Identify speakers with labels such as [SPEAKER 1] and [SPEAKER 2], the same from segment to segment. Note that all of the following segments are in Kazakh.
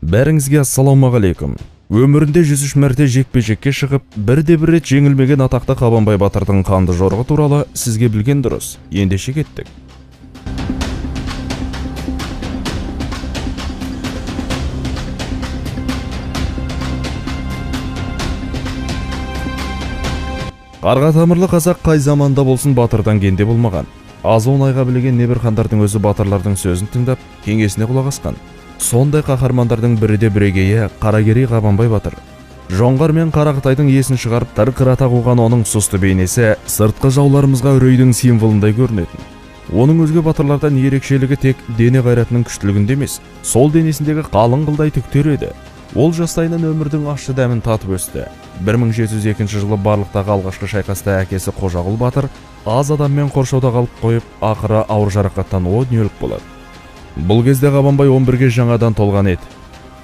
[SPEAKER 1] Бәріңізге ассалаумағалейкум. Өмірінде 103 мәрте жекпе-жекке шығып, бірде-бір рет жеңілмеген атақты Қабанбай батырдың қанды жорығы туралы сізге білген дұрыс. Ендеше кеттік. Қарға тамырлы қазақ қай заманда болсын батырдан кенде болмаған. Аз оңайға білеген небір хандардың өзі батырлардың сөзін тыңдап, кеңесіне құлақ асқан. Сондай қаһармандардың бірі де бірегейі Қаракерей Қабанбай батыр. Жоңғар мен Қарақытайдың есін шығарып тырқырата қуған оның сұсты бейнесі сыртқы жауларымызға үрейдің символындай көрінетін. Оның өзге батырлардан ерекшелігі тек дене қайратының күштілігінде емес, сол денесіндегі қалың қылдай түктер еді. Ол жастайынан өмірдің ащы дәмін татып өсті. 1702 жылы барлықтағы алғашқы шайқаста әкесі Қожағұл батыр аз адаммен қоршауда қалып қойып, ақыры ауыр жарақаттан о дүниелік болады. Бұл кезде Қабанбай 11-ге жаңадан толған еді.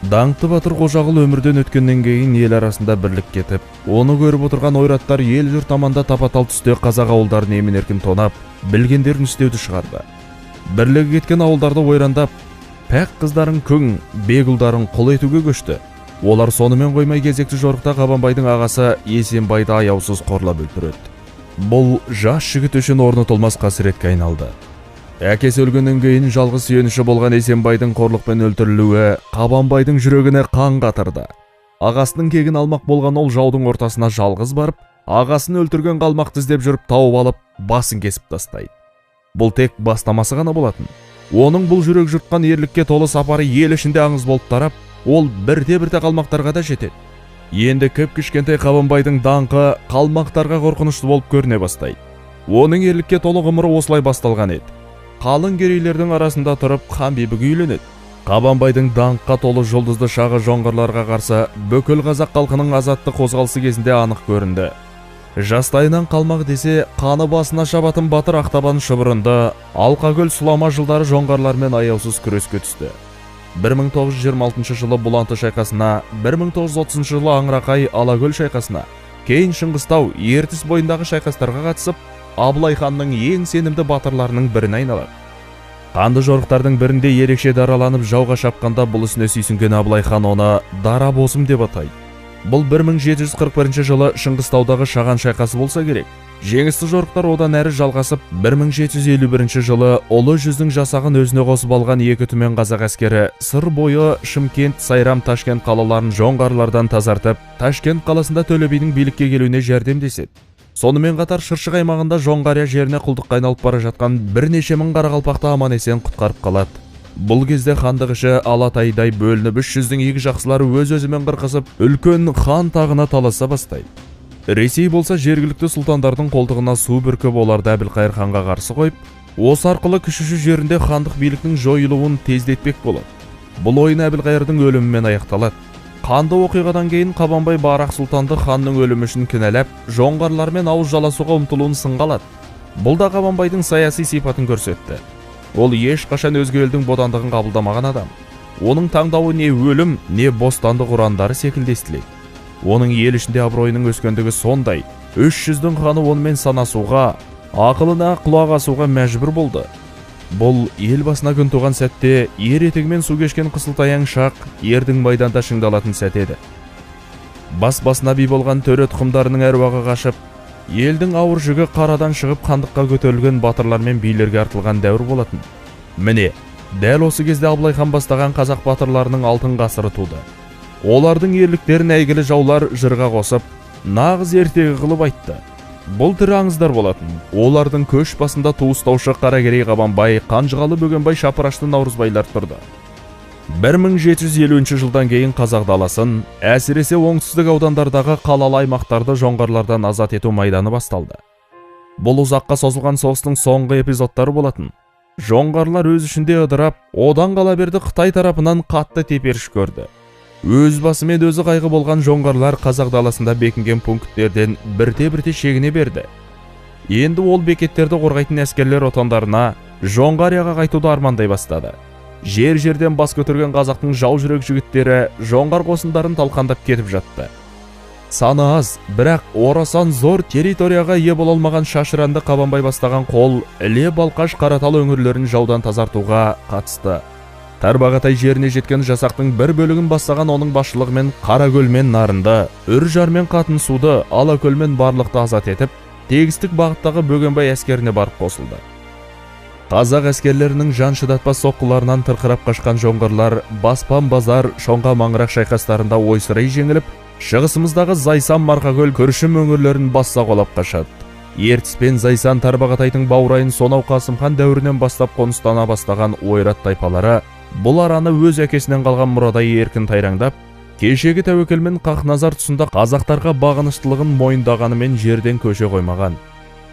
[SPEAKER 1] Даңқты батыр Қожағұл өмірден өткеннен кейін ел арасында бірлік кетіп, оны көріп отырған ойраттар ел жұрт аманда тапа-тал түсте қазақ ауылдарын емін-еркін тонап, білгендерін істеуді шығарды. Бірлігі кеткен ауылдарды ойрандап, пәк қыздарын күң, бек ұлдарын құл етуге көшті. Олар сонымен қоймай кезекті жорықта Қабанбайдың ағасы Есенбайды аяусыз қорлап өлтіреді. Бұл жас жігіт үшін орны толмас қасіретке айналды. Әкесі өлгеннен кейін жалғыз сүйеніші болған Есенбайдың қорлықпен өлтірілуі Қабанбайдың жүрегіне қан қатырды. Ағасының кегін алмақ болған ол жаудың ортасына жалғыз барып, ағасын өлтірген қалмақты іздеп жүріп тауып алып, басын кесіп тастайды. Бұл тек бастамасы ғана болатын. Оның бұл жүрек жұртқан ерлікке толы сапары ел ішінде аңыз болып тарап, ол бірте-бірте қалмақтарға да жетеді. Енді кіп-кішкентай Қабанбайдың даңқы қалмақтарға қорқынышты болып көріне бастайды. Оның ерлікке толы ғұмыры осылай басталған еді. Қалың керейлердің арасында тұрып хан бибіге үйленеді. Қабанбайдың даңққа толы жұлдызды шағы жоңғарларға қарсы бүкіл қазақ халқының азаттық қозғалысы кезінде анық көрінді. Жастайынан қалмақ десе, қаны басына шабатын батыр Ақтабан шұбырынды, Алқакөл Сұлама жылдары жоңғарлармен аяусыз күреске түсті. 1926 жылы Бұланты шайқасына, 1930 жылы Аңырақай Алакөл шайқасына, кейін Шыңғыстау, Ертіс бойындағы шайқастарға қатысып, Абылай ханның ең сенімді батырларының біріне айналады. Қанды жорықтардың бірінде ерекше дараланып жауға шапқанда бұл ісіне сүйсінген Абылай хан оны Дара бозым деп атайды. Бұл 1741 жылы Шыңғыстаудағы Шаған шайқасы болса керек. Жеңісті жорықтар одан әрі жалғасып, 1751 жылы Ұлы жүздің жасағын өзіне қосып алған екі түмен қазақ әскері сыр бойы Шымкент, Сайрам, Ташкент қалаларын жоңғарлардан тазартып, Ташкент қаласында Төле бидің билікке келуіне жәрдемдеседі. Сонымен қатар Шыршық аймағында Жоңғария жеріне құлдыққа айналып бара жатқан бірнеше мың қарақалпақты аман-есен құтқарып қалады. Бұл кезде хандық іші алатайдай бөлініп, 300-дің екі жақсылары өз-өзімен қырқысып, үлкен хан тағына таласа бастайды. Ресей болса жергілікті сұлтандардың қолтығына су бүркіп, оларды Әбілқайыр ханға қарсы қойып, осы арқылы кіші жүз жерінде хандық биліктің жойылуын тездетпек болады. Бұл ойын Әбілқайырдың өлімімен аяқталады. Қанды оқиғадан кейін Қабанбай Барақ сұлтанды ханның өлімі үшін кінәлап, жоңғарлармен ауыз жаласуға ұмтылуын сынға алады. Бұл да Қабанбайдың саяси сипатын көрсетті. Ол ешқашан өзге елдің бодандығын қабылдамаған адам. Оның таңдауы не өлім, не бостандық ұрандары секілді естіледі. Оның ел ішінде абыройының өскендігі сондай, 300-дің ханы онымен санасуға, ақылына құлақ асуға мәжбүр болды. Бұл ел басына күн туған сәтте ер етегімен су кешкен қысылтаяң шақ ердің майданда шыңдалатын сәт еді. Бас-басына би болған төре тұқымдарының әруағы қашып, елдің ауыр жүгі қарадан шығып хандыққа көтерілген батырлар мен билерге артылған дәуір болатын. Міне, дәл осы кезде Абылай хан бастаған қазақ батырларының алтын ғасыры туды. Олардың ерліктерін әйгілі жаулар жырға қосып, нағыз ертегі қылып айтты. Бұл тірі аңыздар болатын. Олардың көш басында туыстаушы Қаракерей Қабанбай, Қанжығалы Бөгенбай, Шапырашты Наурызбайлар тұрды. 1750 жылдан кейін қазақ даласын, әсіресе оңтүстік аудандардағы қалалы аймақтарды жоңғарлардан азат ету майданы басталды. Бұл ұзаққа созылған соғыстың соңғы эпизодтары болатын. Жоңғарлар өз ішінде ыдырап, одан қала берді Қытай тарапынан қатты теперіш көрді. Өз басымен өзі қайғы болған жоңғарлар қазақ даласында бекінген пункттерден бірте-бірте шегіне берді. Енді ол бекеттерді қорғайтын әскерлер отандарына Жоңғарияға қайтуды армандай бастады. Жер-жерден бас көтерген қазақтың жау жүрек жігіттері жоңғар қосындарын талқандап кетіп жатты. Саны аз, бірақ орасан зор территорияға ие бола алмаған Шашыранды Қабанбай бастаған қол Іле, Балқаш, Қаратал өңірлерін жаудан тазартуға қатысты. Тарбағатай жеріне жеткен жасақтың бір бөлігін бастаған оның басшылығымен Қаракөл мен Нарынды, Үржар мен Қатынсуды, Алакөл мен Барлықты азат етіп, тегістік бағыттағы Бөгенбай әскеріне барып қосылды. Қазақ әскерлерінің жан шыдатпас соққыларынан тырқырап қашқан жоңғарлар Баспан базар, Шоңға маңырақ шайқастарында ойсырай жеңіліп, шығысымыздағы Зайсан, Марқакөл, Күршім өңірлерін басса қолап қашады. Ертіс пен Зайсан Тарбағатайдың баурайын сонау Қасымхан дәуірінен бастап қоныстана бастаған ойрат тайпалары бұл араны өз әкесінен қалған мұрадай еркін тайраңдап, кешегі Тәуекел мен Қақназар тұсында қазақтарға бағыныштылығын мойындағанымен жерден көше қоймаған.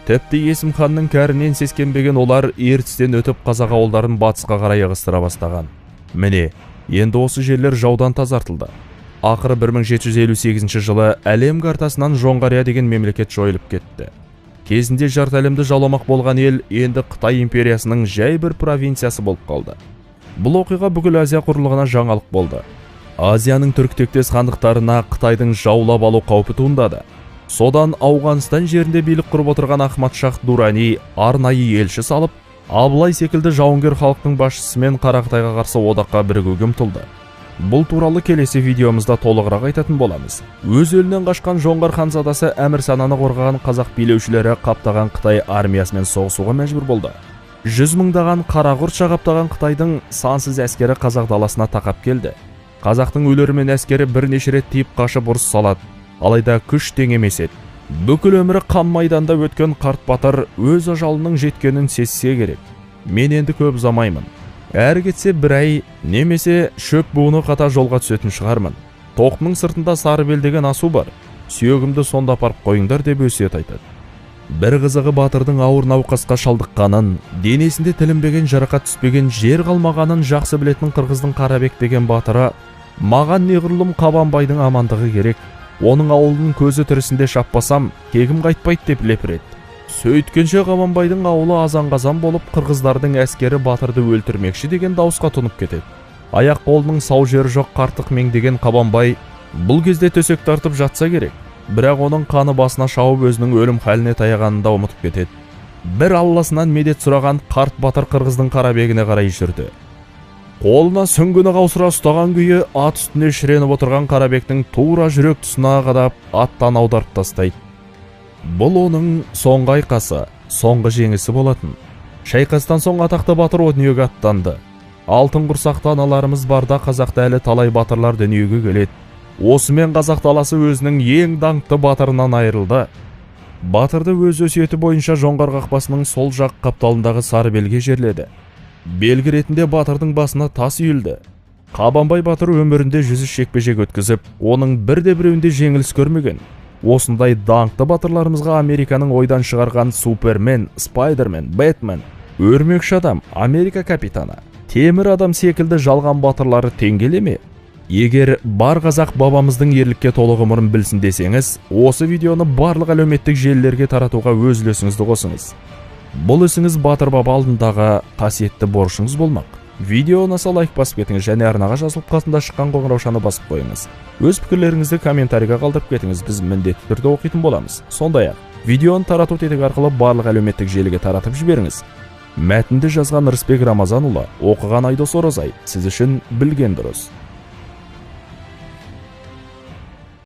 [SPEAKER 1] Тіпті Есім ханның кәрінен сескенбеген олар ертістен өтіп қазақ ауылдарын батысқа қарай ығыстыра бастаған. Міне, енді осы жерлер жаудан тазартылды. Ақыры 1758 жылы әлем картасынан Жоңғария деген мемлекет жойылып кетті. Кезінде жарты әлемді жауламақ болған ел енді Қытай империясының жай бір провинциясы болып қалды. Бұл оқиға бүкіл Азия құрлығына жаңалық болды. Азияның түркітектес хандықтарына Қытайдың жаулап алу қаупі туындады. Содан Ауғанстан жерінде билік құрып отырған Ахмад Шах Дурани арнайы елші салып, Абылай секілді жауынгер халықтың басшысымен Қарақытайға қарсы одаққа бірігуге ұмтылды. Бұл туралы келесі видеомызда толығырақ айтатын боламыз. Өз елінен қашқан жоңғар ханзадасы Әмір Сананы қорғаған қазақ билеушілері қаптаған Қытай армиясымен соғысуға мәжбүр болды. 100 мыңдаған қарақұрт шағаптаған Қытайдың сансыз әскері қазақ даласына тақап келді. Қазақтың өлері мен әскері бірнеше рет тиіп қашып ұрыс салады. Алайда күш тең емес еді. Бүкіл өмірі қан майданда өткен қарт батыр өз ажалының жеткенін сезсе керек. Мен енді көп ұзамаймын. Әрі кетсе бір ай немесе шөп буыны қата жолға түсетін шығармын. Тоқтының сыртында Сарыбел деген асу бар. Сүйегімді сонда апарып қойыңдар деп өсиет айтады. Бір қызығы батырдың ауыр науқасқа шалдыққанын, денесінде тілінбеген жарақат түспеген жер қалмағанын жақсы білетін қырғыздың Қарабек деген батыры, маған неғұрлым Қабанбайдың амандығы керек. Оның ауылының көзі тірісінде шаппасам, кегім қайтпайды деп лепіреді. Сөйткенше Қабанбайдың ауылы азан-қазан болып, қырғыздардың әскері батырды өлтірмекші деген дауысқа тұнып кетеді. Аяқ қолының сау жері жоқ қартық меңдеген Қабанбай бұл кезде төсек тартып жатса керек. Бірақ оның қаны басына шауып өзінің өлім халіне таяғанында ұмытып кетеді. Бір алласынан медет сұраған қарт батыр қырғыздың Қарабегіне қарай жүрді. Қолына сүңгіні қаусыра ұстаған күйі ат үстіне шіреніп отырған Қарабектің тура жүрек тұсына қадап аттан аударып тастайды. Бұл оның соңғы айқасы, соңғы жеңісі болатын. Шайқастан соң атақты батыр о дүниеге аттанды. Алтын құрсақты аналарымыз барда қазақта әлі талай батырлар дүниеге келеді. Осымен қазақ даласы өзінің ең даңқты батырынан айырылды. Батырды өз өсиеті бойынша жоңғар қақпасының сол жақ қапталындағы Сарыбелге жерледі. Белгі ретінде батырдың басына тас үйілді. Қабанбай батыр өмірінде 100 жекпе-жек өткізіп, оның бірде-біреуінде жеңіліс көрмеген. Осындай даңқты батырларымызға Американың ойдан шығарған Супермен, Спайдермен, Бэтмен, өрмекші адам, Америка капитаны, темір адам секілді жалған батырлары тең ме? Егер бар қазақ бабамыздың ерлікке толы ғұмырын білсін десеңіз, осы видеоны барлық әлеуметтік желілерге таратуға өз үлесіңізді қосыңыз. Бұл ісіңіз батыр баба алдындағы қасиетті борышыңыз болмақ. Видео ұнаса лайк басып кетіңіз және арнаға жазылып қасында шыққан қоңыраушаны басып қойыңыз. Өз пікірлеріңізді комментарийға қалдырып кетіңіз, біз міндетті түрде оқитын боламыз. Сондай-ақ, видеоны тарату тетігі арқылы барлық әлеуметтік желіге таратып жіберіңіз. Мәтінді жазған Рысбек Рамазанұлы, оқыған Айдос Оразай, сіз үшін білген дұрыс.